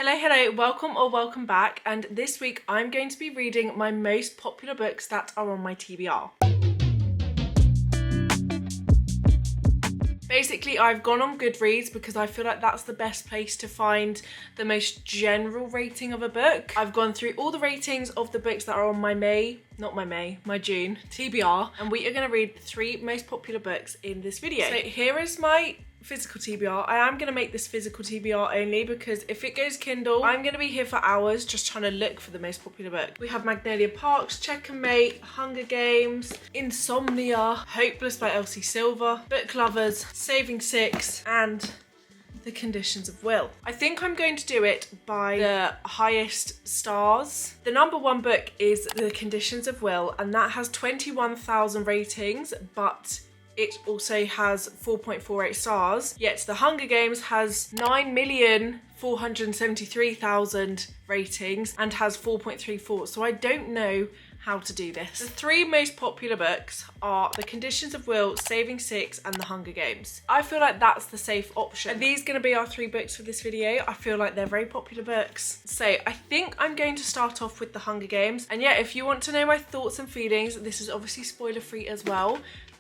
Hello, welcome or welcome back, and this week I'm going to be reading my most popular books that are on my TBR. Basically, I've gone on Goodreads because I feel like that's the best place to find the most general rating of a book. I've gone through all the ratings of the books that are on my June TBR, and we are going to read the 3 most popular books in this video. So here is my physical TBR. I am going to make this physical TBR only because if it goes Kindle, I'm going to be here for hours just trying to look for the most popular book. We have Magnolia Parks, Checkmate, Hunger Games, Insomnia, Hopeless by Elsie Silver, Book Lovers, Saving Six, and The Conditions of Will. I think I'm going to do it by the highest stars. The number 1 book is The Conditions of Will, and that has 21,000 ratings, but it also has 4.48 stars, yet The Hunger Games has 9,473,000 ratings and has 4.34, so I don't know how to do this. The 3 most popular books are The Conditions of Will, Saving Six, and The Hunger Games. I feel like that's the safe option. Are these going to be our 3 books for this video? I feel like they're very popular books. So I think I'm going to start off with The Hunger Games. And yeah, if you want to know my thoughts and feelings, this is obviously spoiler free as well.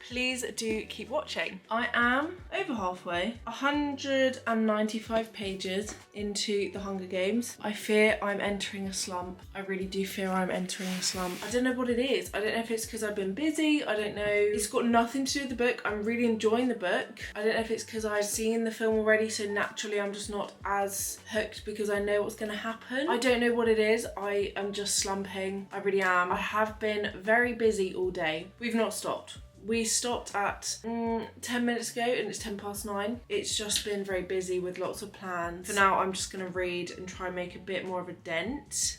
Please do keep watching. I am over halfway, 195 pages into The Hunger Games. I fear I'm entering a slump. I really do fear I'm entering a slump. I don't know what it is. I don't know if it's because I've been busy. I don't know. It's got nothing to do with the book. I'm really enjoying the book. I don't know if it's because I've seen the film already, so naturally I'm just not as hooked because I know what's going to happen. I don't know what it is. I am just slumping. I really am. I have been very busy all day. We've not stopped. We stopped at 10 minutes ago and it's 9:10. It's just been very busy with lots of plans. For now, I'm just going to read and try and make a bit more of a dent.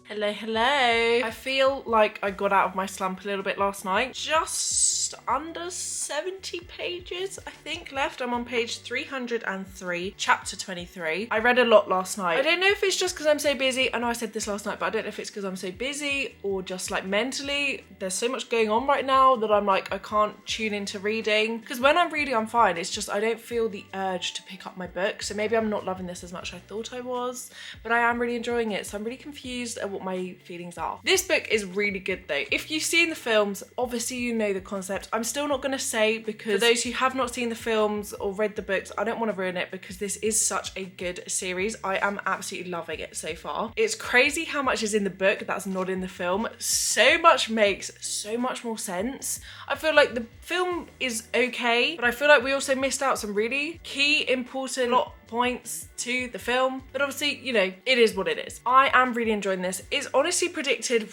Hello. I feel like I got out of my slump a little bit last night. Just under 70 pages, I think, left. I'm on page 303, chapter 23. I read a lot last night. I don't know if it's just because I'm so busy. I know I said this last night, but I don't know if it's because I'm so busy or just like mentally. There's so much going on right now that I'm like, I can't tune into reading. Because when I'm reading, I'm fine. It's just I don't feel the urge to pick up my book. So maybe I'm not loving this as much as I thought I was, but I am really enjoying it. So I'm really confused at what my feelings are. This book is really good though. If you've seen the films, obviously you know the concept. I'm still not going to say, because for those who have not seen the films or read the books, I don't want to ruin it because this is such a good series. I am absolutely loving it so far. It's crazy how much is in the book that's not in the film. So much makes so much more sense. I feel like the film is okay, but I feel like we also missed out some really key important plot points to the film. But obviously, you know, it is what it is. I am really enjoying this. It's honestly predicted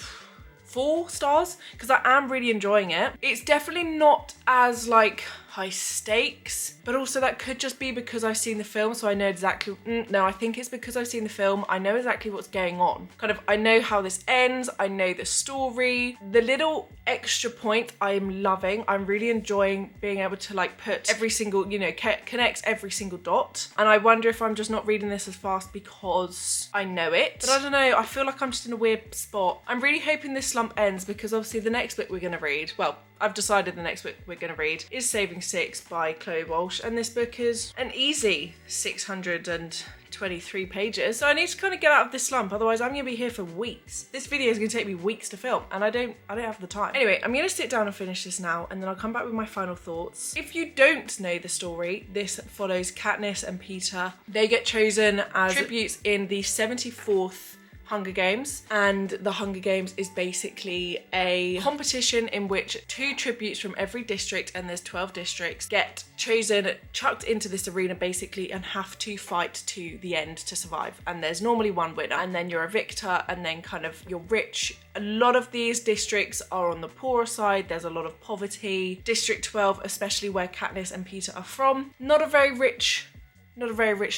4 stars because I am really enjoying it. It's definitely not as like high stakes, but also that could just be because I've seen the film, so I know exactly. No, I think it's because I've seen the film. I know exactly what's going on. Kind of, I know how this ends. I know the story. The little extra point I am loving. I'm really enjoying being able to like put every single, you know, connects every single dot. And I wonder if I'm just not reading this as fast because I know it. But I don't know. I feel like I'm just in a weird spot. I'm really hoping this slump ends because obviously the next book we're going to read, well, I've decided the next book we're going to read is Saving Six by Chloe Walsh, and this book is an easy 623 pages, so I need to kind of get out of this slump, otherwise I'm going to be here for weeks. This video is going to take me weeks to film, and I don't have the time. Anyway, I'm going to sit down and finish this now, and then I'll come back with my final thoughts. If you don't know the story, this follows Katniss and Peter. They get chosen as tributes in the 74th Hunger Games, and the Hunger Games is basically a competition in which 2 tributes from every district, and there's 12 districts, get chosen, chucked into this arena basically, and have to fight to the end to survive. And there's normally 1 winner, and then you're a victor, and then kind of you're rich. A lot of these districts are on the poorer side. There's a lot of poverty. District 12, especially where Katniss and Peter are from, not a very rich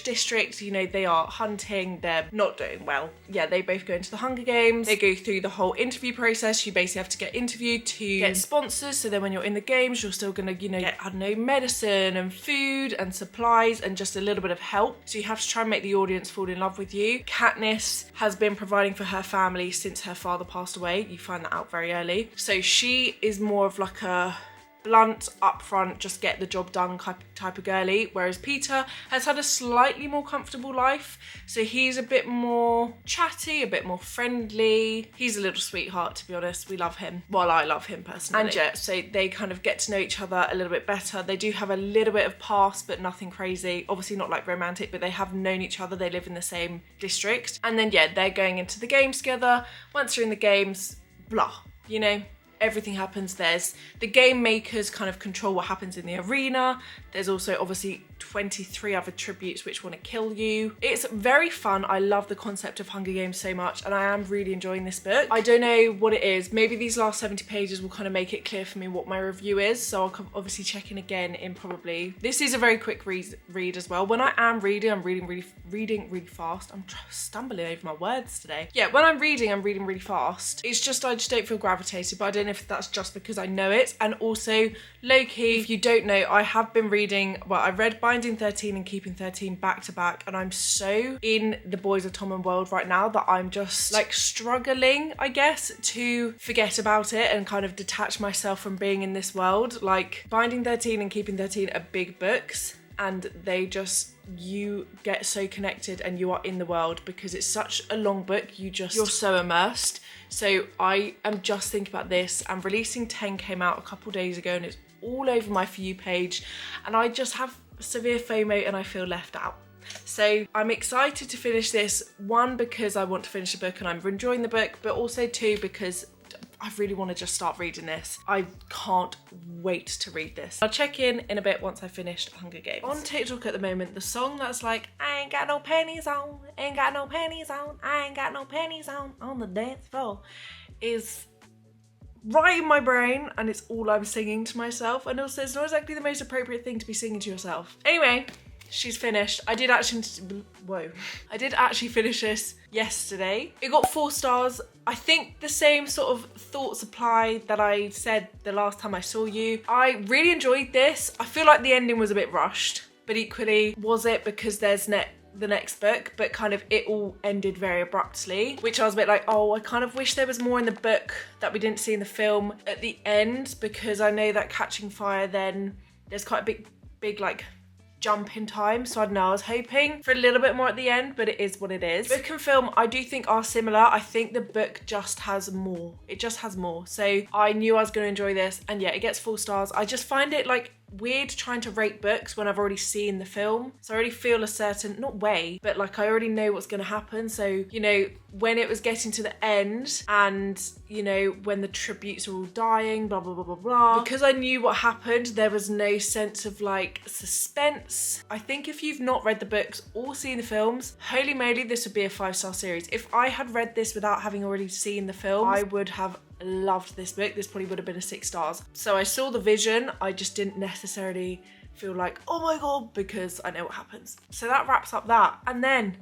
district. You know, they are hunting, they're not doing well. Yeah, they both go into the Hunger Games. They go through the whole interview process. You basically have to get interviewed to get sponsors, so then when you're in the games, you're still gonna, you know, get, I don't know, medicine and food and supplies and just a little bit of help. So you have to try and make the audience fall in love with you. Katniss has been providing for her family since her father passed away. You find that out very early. So she is more of like a blunt, upfront, just get the job done type of girly, whereas Peter has had a slightly more comfortable life. So he's a bit more chatty, a bit more friendly. He's a little sweetheart, to be honest. We love him. Well, I love him personally. And yeah, so they kind of get to know each other a little bit better. They do have a little bit of past, but nothing crazy. Obviously not like romantic, but they have known each other. They live in the same district. And then yeah, they're going into the games together. Once they're in the games, blah, you know, everything happens. There's the game makers kind of control what happens in the arena. There's also obviously 23 other tributes which want to kill you. It's very fun. I love the concept of Hunger Games so much, and I am really enjoying this book. I don't know what it is. Maybe these last 70 pages will kind of make it clear for me what my review is, so I'll obviously check in again in probably... This is a very quick read as well. When I am reading, I'm reading really fast. I'm stumbling over my words today. Yeah, when I'm reading really fast. It's just, I just don't feel gravitated, but I don't know if that's just because I know it. And also, low-key, if you don't know, I have been reading, well, I read Binding 13 and Keeping 13 back to back, and I'm so in the Boys of Tom and world right now that I'm just like struggling, I guess, to forget about it and kind of detach myself from being in this world. Like, Binding 13 and Keeping 13 are big books, and they just, you get so connected and you are in the world because it's such a long book. You're so immersed. So I am just thinking about this, and Releasing 10 came out a couple days ago and it's all over my For You page, and I just have severe FOMO and I feel left out. So I'm excited to finish this, one, because I want to finish the book and I'm enjoying the book, but also two, because I really want to just start reading this. I can't wait to read this. I'll check in a bit once I've finished Hunger Games. On TikTok at the moment, the song that's like, I ain't got no panties on, ain't got no panties on, I ain't got no panties on the dance floor, is right in my brain, and it's all I'm singing to myself. And also, it's not exactly the most appropriate thing to be singing to yourself. Anyway, she's finished. I did actually finish this yesterday. It got 4 stars. I think the same sort of thoughts apply that I said the last time I saw you. I really enjoyed this. I feel like the ending was a bit rushed, but equally, was it because there's the next book, but kind of it all ended very abruptly, which I was a bit like, oh, I kind of wish there was more in the book that we didn't see in the film at the end, because I know that Catching Fire, then there's quite a big like jump in time. So I don't know, I was hoping for a little bit more at the end, but it is what it is. Book and film, I do think are similar. I think the book just has more. It just has more. So I knew I was going to enjoy this, and yeah, it gets 4 stars. I just find it like weird trying to rate books when I've already seen the film. So I already feel a certain, not way, but like I already know what's going to happen. So, you know, when it was getting to the end and, you know, when the tributes are all dying, blah, blah, blah, blah, blah. Because I knew what happened, there was no sense of like suspense. I think if you've not read the books or seen the films, holy moly, this would be a 5-star series. If I had read this without having already seen the film, I would have loved this book. This probably would have been a 6 stars. So I saw the vision, I just didn't necessarily feel like, oh my god, because I know what happens. So that wraps up that. And then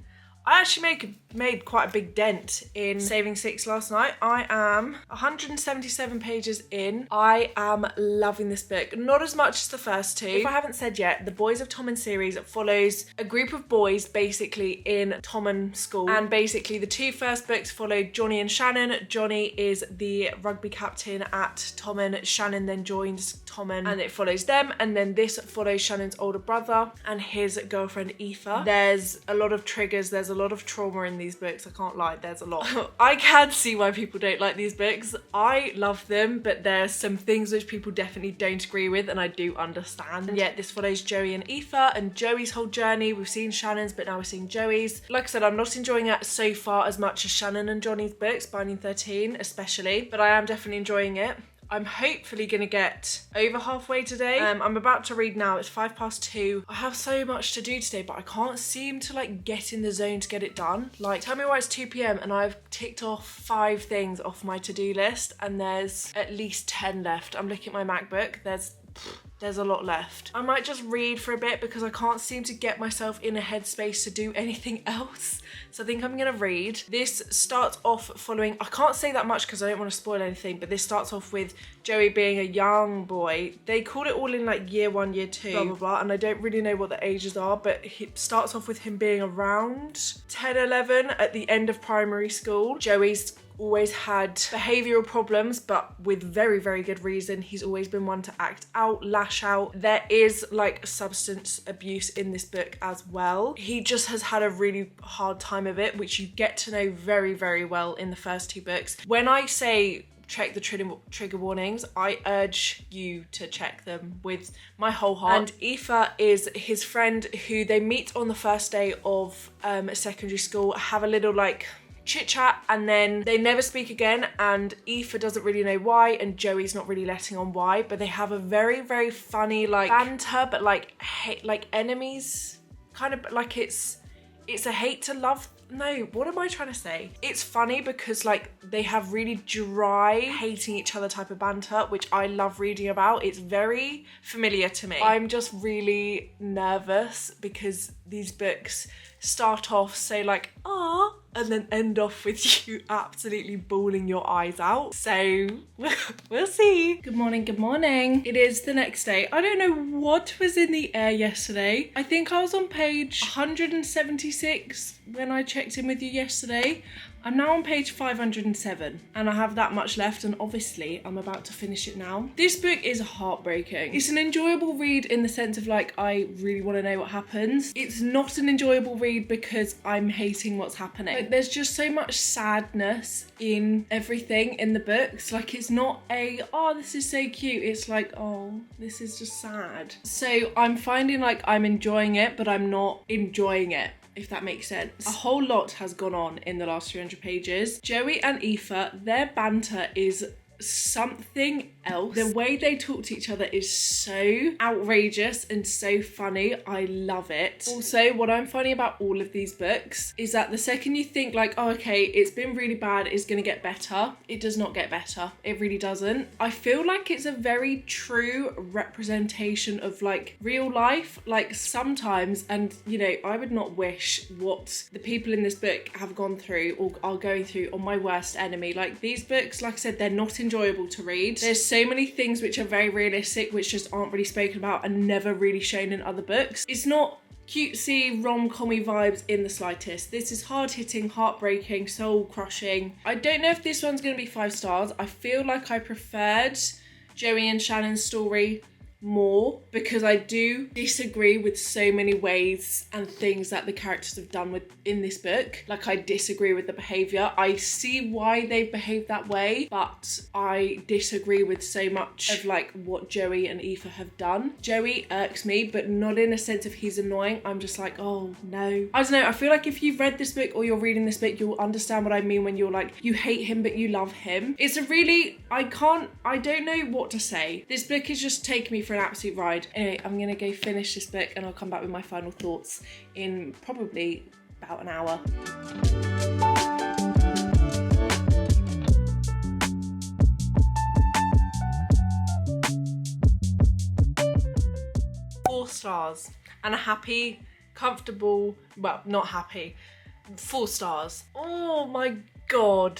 I actually made quite a big dent in Saving 6 last night. I am 177 pages in. I am loving this book. Not as much as the first 2. If I haven't said yet, the Boys of Tommen series follows a group of boys basically in Tommen school. And basically the 2 first books follow Johnny and Shannon. Johnny is the rugby captain at Tommen. Shannon then joins Tommen and it follows them. And then this follows Shannon's older brother and his girlfriend Aoife. There's a lot of triggers. There's a lot of trauma in these books. I can't lie, there's a lot. I can see why people don't like these books. I love them, but there's some things which people definitely don't agree with, and I do understand. And yet this follows Joey and Aoife and Joey's whole journey. We've seen Shannon's, but now we're seeing Joey's. Like I said, I'm not enjoying it so far as much as Shannon and Johnny's books, Binding 13 especially, but I am definitely enjoying it. I'm hopefully gonna get over halfway today. I'm about to read now, it's 2:05. I have so much to do today, but I can't seem to like get in the zone to get it done. Like, tell me why it's 2 p.m. and I've ticked off 5 things off my to-do list and there's at least 10 left. I'm looking at my MacBook, there's a lot left. I might just read for a bit because I can't seem to get myself in a headspace to do anything else. So I think I'm gonna read. This starts off following, I can't say that much because I don't want to spoil anything, but this starts off with Joey being a young boy. They called it all in like year 1, year 2, blah, blah, blah. And I don't really know what the ages are, but it starts off with him being around 10, 11 at the end of primary school. Joey's always had behavioural problems, but with very, very good reason. He's always been one to act out, lash out. There is like substance abuse in this book as well. He just has had a really hard time of it, which you get to know very, very well in the first 2 books. When I say check the trigger warnings, I urge you to check them with my whole heart. And Aoife is his friend who they meet on the first day of secondary school, have a little like chit chat, and then they never speak again, and Aoife doesn't really know why, and Joey's not really letting on why, but they have a very, very funny like banter, but like hate, like enemies, kind of like it's a hate to love. No, what am I trying to say? It's funny because like they have really dry hating each other type of banter, which I love reading about. It's very familiar to me. I'm just really nervous because these books start off so like, ah, and then end off with you absolutely bawling your eyes out. So we'll see. Good morning, good morning. It is the next day. I don't know what was in the air yesterday. I think I was on page 176 when I checked in with you yesterday. I'm now on page 507 and I have that much left, and obviously I'm about to finish it now. This book is heartbreaking. It's an enjoyable read in the sense of like, I really want to know what happens. It's not an enjoyable read because I'm hating what's happening. Like, there's just so much sadness in everything in the books. Like, it's not a, oh, this is so cute. It's like, oh, this is just sad. So I'm finding like I'm enjoying it, but I'm not enjoying it, if that makes sense. A whole lot has gone on in the last 300 pages. Joey and Aoife, their banter is something else. The way they talk to each other is so outrageous and so funny. I love it. Also, what I'm finding about all of these books is that the second you think like, oh, okay, it's been really bad, it's gonna get better, it does not get better. It really doesn't. I feel like it's a very true representation of like real life. Like sometimes, and you know, I would not wish what the people in this book have gone through or are going through on my worst enemy. Like these books, like I said, they're not enjoyable to read. There's so many things which are very realistic, which just aren't really spoken about and never really shown in other books. It's not cutesy rom-commy vibes in the slightest. This is hard-hitting, heartbreaking, soul-crushing. I don't know if this one's going to be 5 stars. I feel like I preferred Joey and Shannon's story more because I do disagree with so many ways and things that the characters have done in this book. Like, I disagree with the behaviour. I see why they've behaved that way, but I disagree with so much of like what Joey and Aoife have done. Joey irks me, but not in a sense of he's annoying. I'm just like, oh no. I don't know, I feel like if you've read this book or you're reading this book, you'll understand what I mean when you're like, you hate him but you love him. It's a really, I don't know what to say. This book is just taking me for an absolute ride. Anyway, I'm gonna go finish this book and I'll come back with my final thoughts in probably about an hour. 4 stars and a happy, comfortable, well, not happy, 4 stars. Oh my god.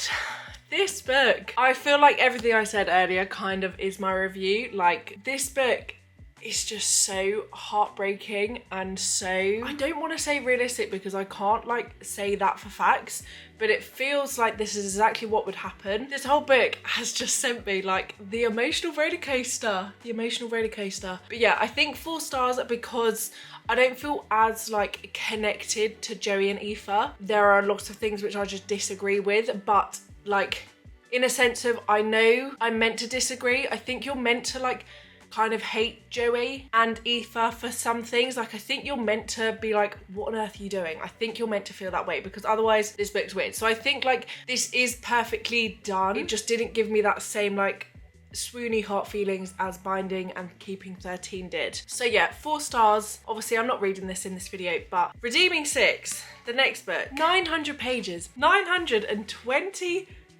This book, I feel like everything I said earlier kind of is my review. Like, this book is just so heartbreaking and so, I don't want to say realistic because I can't like say that for facts, but it feels like this is exactly what would happen. This whole book has just sent me like the emotional roller coaster. But yeah, I think 4 stars because I don't feel as like connected to Joey and Aoife. There are a lot of things which I just disagree with, but like in a sense of, I know I'm meant to disagree. I think you're meant to like kind of hate Joey and Aoife for some things. Like, I think you're meant to be like, what on earth are you doing? I think you're meant to feel that way because otherwise this book's weird. So I think like this is perfectly done. It just didn't give me that same like swoony heart feelings as Binding and Keeping 13 did. So yeah, 4 stars. Obviously I'm not reading this in this video, but Redeeming 6, the next book, 900 pages,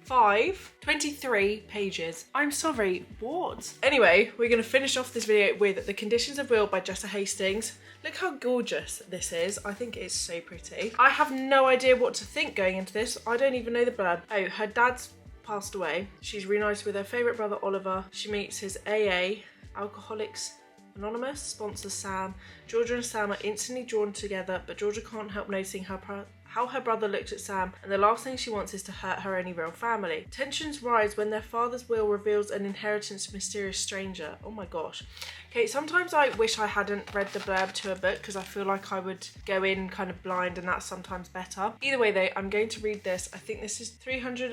23 pages. I'm sorry, what? Anyway, we're gonna finish off this video with The Conditions of Will by Jessa Hastings. Look how gorgeous this is. I think it's so pretty. I have no idea what to think going into this. I don't even know the blurb. Oh, her dad's passed away. She's reunited with her favourite brother Oliver. She meets his AA, Alcoholics Anonymous sponsors Sam. Georgia and Sam are instantly drawn together, but Georgia can't help noticing how her brother looks at Sam, and the last thing she wants is to hurt her only real family. Tensions rise when their father's will reveals an inheritance to a mysterious stranger. Oh my gosh. Okay, sometimes I wish I hadn't read the blurb to a book because I feel like I would go in kind of blind, and that's sometimes better. Either way though, I'm going to read this. I think this is 400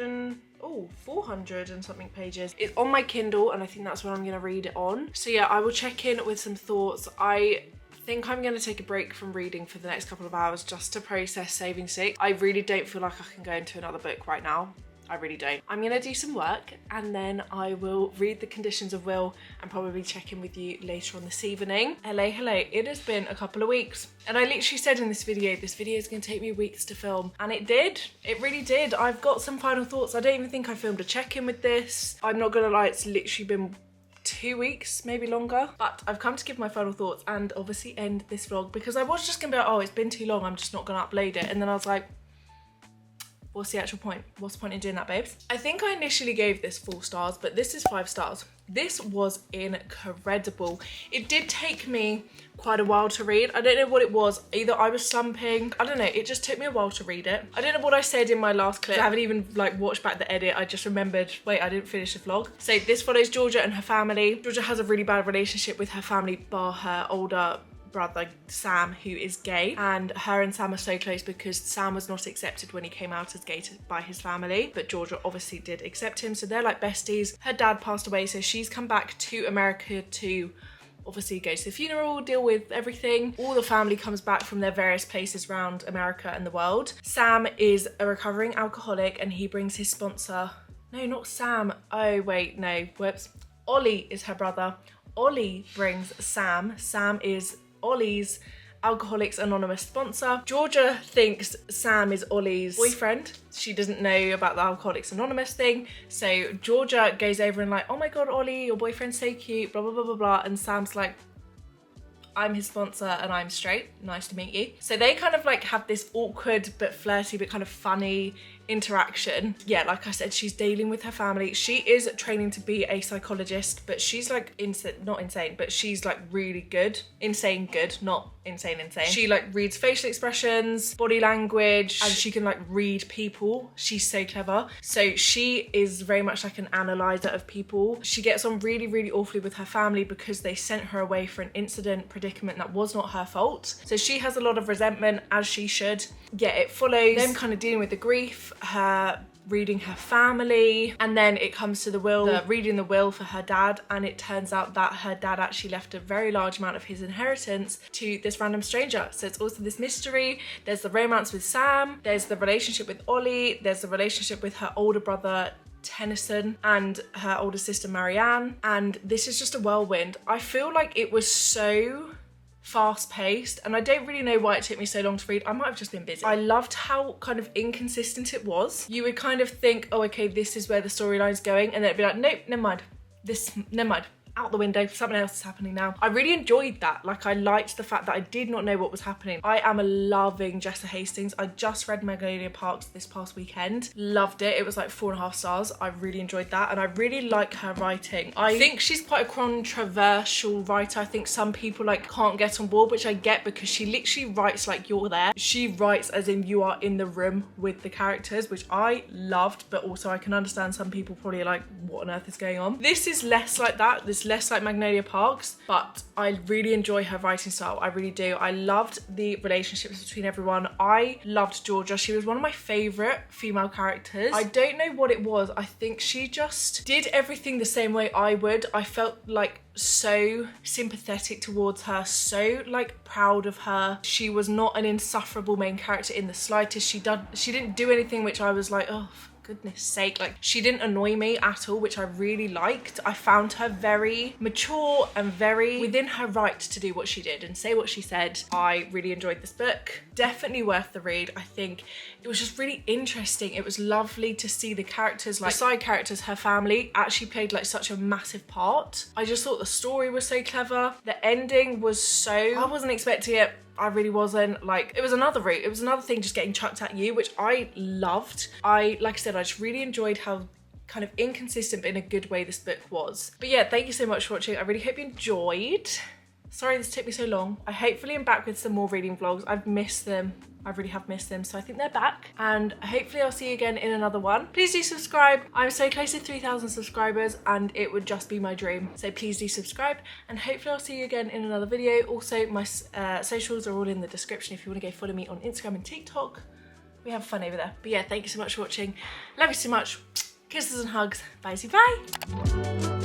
and something pages. It's on my Kindle, and I think that's what I'm going to read it on. So yeah, I will check in with some thoughts. I think I'm going to take a break from reading for the next couple of hours just to process Saving Six. I really don't feel like I can go into another book right now. I really don't. I'm going to do some work, and then I will read the conditions of will and probably check in with you later on this evening. Hello. It has been a couple of weeks, and I literally said in this video is going to take me weeks to film, and it did. It really did. I've got some final thoughts. I don't even think I filmed a check-in with this. I'm not gonna lie, it's literally been 2 weeks, maybe longer, but I've come to give my final thoughts and obviously end this vlog, because I was just gonna be like, oh, it's been too long, I'm just not gonna upload it. And then I was like, what's the actual point? What's the point in doing that, babes? I think I initially gave this 4 stars, but this is 5 stars. This was incredible. It did take me quite a while to read. I don't know what it was. Either I was slumping, I don't know. It just took me a while to read it. I don't know what I said in my last clip. I haven't even like watched back the edit. I just remembered, wait, I didn't finish the vlog. So this follows Georgia and her family. Georgia has a really bad relationship with her family, bar her older brother Sam, who is gay, and her and Sam are so close because Sam was not accepted when he came out as gay by his family, but Georgia obviously did accept him, so they're like besties. Her dad passed away, so she's come back to America to obviously go to the funeral, deal with everything. All the family comes back from their various places around America and the world. Sam is a recovering alcoholic, and he brings his sponsor. No, not Sam. Oh wait, no, whoops. Ollie is her brother. Ollie brings Sam. Sam is Ollie's Alcoholics Anonymous sponsor. Georgia thinks Sam is Ollie's boyfriend. She doesn't know about the Alcoholics Anonymous thing. So Georgia goes over and like, oh my God, Ollie, your boyfriend's so cute, blah, blah, blah, blah, blah. And Sam's like, I'm his sponsor and I'm straight. Nice to meet you. So they kind of like have this awkward but flirty but kind of funny interaction. Yeah, like I said, she's dealing with her family. She is training to be a psychologist, but she's like not insane, but she's like really good. Insane good, not insane. She like reads facial expressions, body language, and she can like read people. She's so clever. So she is very much like an analyzer of people. She gets on really, really awfully with her family because they sent her away for an predicament that was not her fault. So she has a lot of resentment, as she should. Yeah, it follows them kind of dealing with the grief, her reading her family, and then it comes to the will, reading the will for her dad, and it turns out that her dad actually left a very large amount of his inheritance to this random stranger. So it's also this mystery. There's the romance with Sam, there's the relationship with Ollie, there's the relationship with her older brother Tennyson and her older sister Marianne, and this is just a whirlwind. I feel like it was so fast-paced, and I don't really know why it took me so long to read. I might have just been busy. I loved how kind of inconsistent it was. You would kind of think, oh, okay, this is where the storyline's going, and then it'd be like, nope, never mind. Never mind. Out the window, something else is happening now. I really enjoyed that. Like, I liked the fact that I did not know what was happening. I am loving Jessa Hastings. I just read Magnolia Parks this past weekend. Loved it. It was like 4.5 stars. I really enjoyed that, and I really like her writing. I think she's quite a controversial writer. I think some people like can't get on board, which I get, because she literally writes like you're there. She writes as in you are in the room with the characters, which I loved, but also I can understand some people probably like, what on earth is going on? This is less like that. This less like Magnolia Parks, but I really enjoy her writing style. I really do. I loved the relationships between everyone. I loved Georgia. She was one of my favorite female characters. I don't know what it was. I think she just did everything the same way I would. I felt like so sympathetic towards her, so like proud of her. She was not an insufferable main character in the slightest. She didn't do anything which I was like, oh, goodness sake. Like, she didn't annoy me at all, which I really liked. I found her very mature and very within her right to do what she did and say what she said. I really enjoyed this book. Definitely worth the read. I think it was just really interesting. It was lovely to see the characters, like the side characters, her family actually played like such a massive part. I just thought the story was so clever. The ending was so, I wasn't expecting it. I really wasn't. Like, it was another route. It was another thing just getting chucked at you, which I loved. Like I said, I just really enjoyed how kind of inconsistent but in a good way this book was. But yeah, thank you so much for watching. I really hope you enjoyed. Sorry this took me so long. I hopefully am back with some more reading vlogs. I've missed them. I really have missed them, so I think they're back, and hopefully I'll see you again in another one. Please do subscribe. I'm so close to 3,000 subscribers and it would just be my dream, so please do subscribe, and hopefully I'll see you again in another video. Also, my socials are all in the description if you want to go follow me on Instagram and TikTok. We have fun over there. But yeah, thank you so much for watching. Love you so much. Kisses and hugs. Bye.